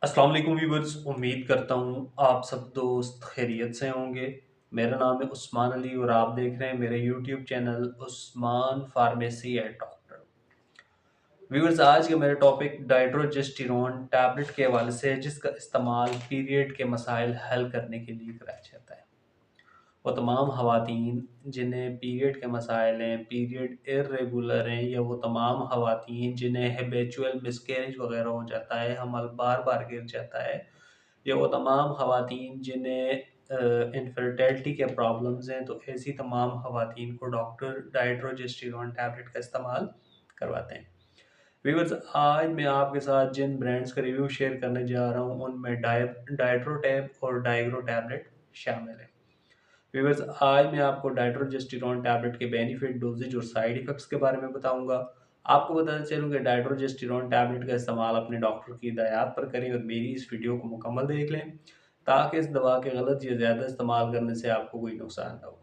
अस्सलाम वालेकुम व्यूअर्स। उम्मीद करता हूँ आप सब दोस्त खैरियत से होंगे। मेरा नाम है उस्मान अली और आप देख रहे हैं मेरे YouTube channel Usman pharmacy and doctor. Viewers, आज का मेरा टॉपिक डाइड्रोजेस्टिरोन टैबलेट के हवाले से है, जिसका इस्तेमाल पीरियड के मसाइल हल करने के लिए कराया जाता है। वो तमाम ख़वातीन जिन्हें पीरियड के मसाइल हैं, पीरियड इर्रेगुलर हैं, या वो तमाम ख़वातीन जिन्हें हैबिचुअल मिसकैरेज वगैरह हो जाता है, हमल बार बार गिर जाता है, या वो तमाम ख़वातीन जिन्हें इनफर्टिलिटी के प्रॉब्लम्स हैं, तो ऐसी तमाम ख़वातीन को डॉक्टर डाइड्रोजेस्टिरोन टैबलेट का इस्तेमाल करवाते हैं। व्यूअर्स, आज मैं आपके साथ जिन ब्रांड्स का रिव्यू शेयर करने जा रहा हूँ उनमें डाइड्रोटैब और डाइग्रो टैबलेट शामिल है। व्यूअर्स, आज मैं आपको डाइड्रोजेस्टिरोन टैबलेट के बेनिफिट, डोजेज और साइड इफ़ेक्ट्स के बारे में बताऊंगा। आपको बताना चलूँ कि डाइड्रोजेस्टिरोन टैबलेट का इस्तेमाल अपने डॉक्टर की हिदायत पर करें और मेरी इस वीडियो को मुकम्मल देख लें, ताकि इस दवा के गलत या ज़्यादा इस्तेमाल करने से आपको कोई नुकसान ना हो।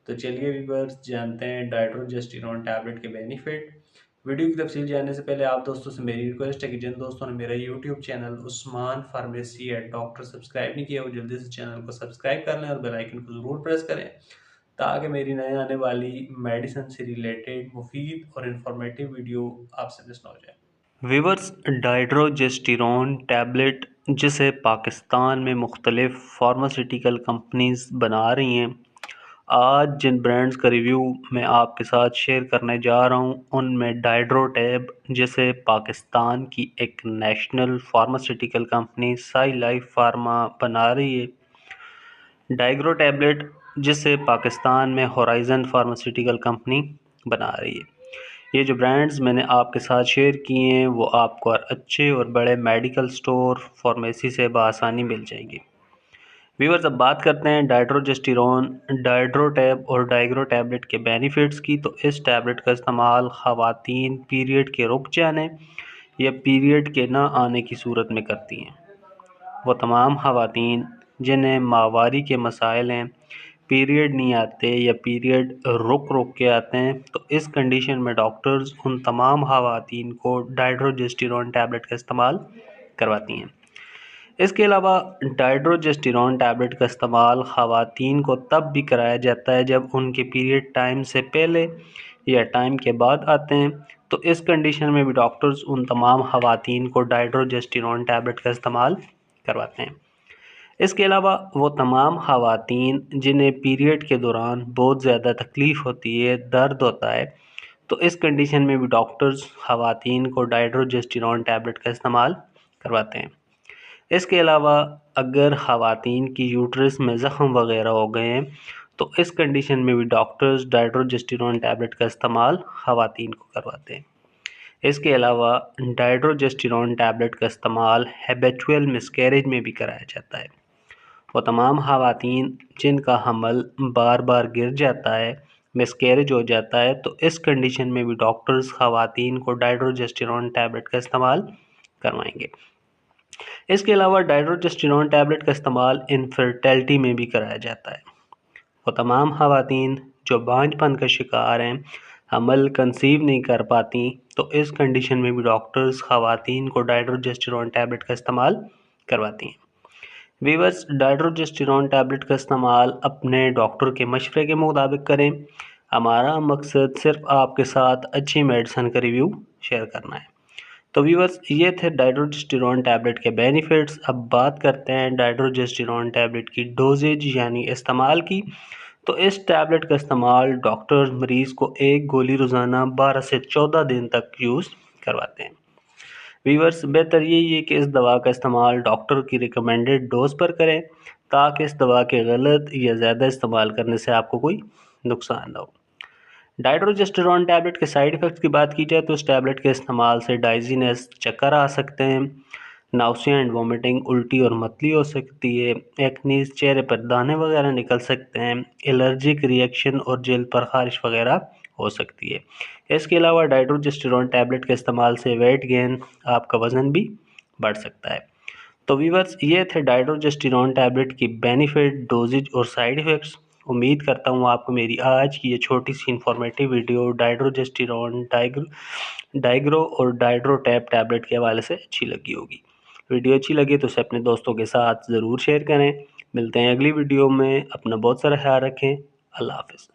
तो चलिए व्यूअर्स, जानते हैं डाइड्रोजेस्टिरोन टैबलेट के बेनिफिट। वीडियो की तफसील जानने से पहले आप दोस्तों से मेरी रिक्वेस्ट है कि जिन दोस्तों ने मेरा YouTube channel Usman pharmacy and doctor subscribe नहीं किया, वो जल्दी से चैनल को सब्सक्राइब कर लें और बेल आइकन को ज़रूर प्रेस करें, ताकि मेरी नए आने वाली मेडिसिन से रिलेटेड मुफीद और इन्फॉर्मेटिव वीडियो आपसे मिस ना हो जाए। वीवर्स, डाइड्रोजेस्टिरोन टैबलेट जिसे पाकिस्तान में मुख्तलिफ फार्मास्यूटिकल कंपनीज बना रही हैं, आज जिन ब्रांड्स का रिव्यू मैं आपके साथ शेयर करने जा रहा हूँ उनमें डाइड्रोटैब जिसे पाकिस्तान की एक national pharmaceutical company Sai life pharma बना रही है, डाइग्रो टैबलेट जिसे पाकिस्तान में होराइजन फार्मास्यूटिकल कंपनी बना रही है। ये जो ब्रांड्स मैंने आपके साथ शेयर किए हैं वो आपको अच्छे और बड़े मेडिकल स्टोर फार्मेसी से बआसानी मिल जाएंगे। व्यूअर्स, अब बात करते हैं डाइड्रोजेस्टिरोन, डाइड्रोटैब और डाइग्रो टैबलेट के बेनिफिट्स की। तो इस टैबलेट का इस्तेमाल ख़वातीन पीरियड के रुक जाने या पीरियड के ना आने की सूरत में करती हैं। वो तमाम ख़वातीन जिन्हें माहवारी के मसाइल हैं, पीरियड नहीं आते या पीरियड रुक रुक के आते हैं, तो इस कंडीशन में डॉक्टर्स उन तमाम ख़वातीन को डाइड्रोजेस्टिरोन टैबलेट का इस्तेमाल करवाती हैं। इसके अलावा डाइड्रोजेस्टिरोन टैबलेट का इस्तेमाल ख़वातीन को तब भी कराया जाता है जब उनके पीरियड टाइम से पहले या टाइम के बाद आते हैं, तो इस कंडीशन में भी डॉक्टर्स उन तमाम ख़वातीन को डाइड्रोजेस्टिरोन टैबलेट का इस्तेमाल करवाते हैं। इसके अलावा वो तमाम ख़वातीन जिन्हें पीरियड के दौरान बहुत ज़्यादा तकलीफ़ होती है, दर्द होता है, तो इस कंडीशन में भी डॉक्टर्स ख़वातीन को डाइड्रोजेस्टिरोन टैबलेट का इस्तेमाल करवाते हैं। इसके अलावा अगर ख़वातीन की यूट्रस में ज़ख़म वगैरह हो गए हैं, तो इस कंडीशन में भी डॉक्टर्स डाइड्रोजेस्टिरोन टैबलेट का इस्तेमाल ख़वातीन को करवाते हैं। इसके अलावा डाइड्रोजेस्टिरोन टैबलेट का इस्तेमाल हैबिचुअल मिसकैरेज में भी कराया जाता है। वो तमाम ख़वातीन जिनका हमल बार बार गिर जाता है, मिसकैरेज हो जाता है, तो इस कंडीशन में भी डॉक्टर्स ख़वातीन को डाइड्रोजेस्टिरोन टैबलेट का इस्तेमाल करवाएंगे। इसके अलावा डाइड्रोजेस्टिरोन टैबलेट का इस्तेमाल इनफर्टिलिटी में भी कराया जाता है। वो तमाम ख़वातीन जो बांझपन का शिकार हैं, हमल कंसीव नहीं कर पाती, तो इस कंडीशन में भी डॉक्टर्स ख़वातीन को डाइड्रोजेस्टिरोन टैबलेट का इस्तेमाल करवाती हैं। वीवर्स, डाइड्रोजेस्टिरोन टैबलेट का इस्तेमाल अपने डॉक्टर के मशवरे के मुताबिक करें। हमारा मकसद सिर्फ आपके साथ अच्छी मेडिसिन का रिव्यू शेयर करना है। तो व्यूअर्स, ये थे डाइड्रोजेस्टिरोन टैबलेट के बेनिफिट्स। अब बात करते हैं डाइड्रोजेस्टिरोन टैबलेट की डोजेज यानी इस्तेमाल की। तो इस टैबलेट का इस्तेमाल डॉक्टर्स मरीज़ को एक गोली रोज़ाना 12 से 14 दिन तक यूज़ करवाते हैं। व्यूअर्स, बेहतर यही है कि इस दवा का इस्तेमाल डॉक्टर की रिकमेंडेड डोज पर करें, ताकि इस दवा के गलत या ज़्यादा इस्तेमाल करने से आपको कोई नुकसान ना हो। डाइड्रोजेस्टेरॉन टैबलेट के साइड इफ़ेक्ट्स की बात की जाए तो इस टैबलेट के इस्तेमाल से डाइजीनेस, चक्कर आ सकते हैं, नाउसिया एंड वोमिटिंग, उल्टी और मतली हो सकती है, एक्नीज, चेहरे पर दाने वगैरह निकल सकते हैं, एलर्जिक रिएक्शन और जल्द पर खारिश वगैरह हो सकती है। इसके अलावा डाइड्रोजेस्टेरॉन टैबलेट के इस्तेमाल से वेट गेन, आपका वज़न भी बढ़ सकता है। तो वीवर्स, ये थे डाइड्रोजेस्टेरॉन टैबलेट की बेनिफिट, डोजेज और साइड इफ़ेक्ट्स। उम्मीद करता हूँ आपको मेरी आज की ये छोटी सी इन्फॉर्मेटिव वीडियो डाइड्रोजेस्टेरॉन, डाइग्रो और डाइड्रोटैब टैबलेट के हवाले से अच्छी लगी होगी। वीडियो अच्छी लगे तो उसे अपने दोस्तों के साथ ज़रूर शेयर करें। मिलते हैं अगली वीडियो में, अपना बहुत सारा ख्याल रखें। अल्लाह हाफ़िज़।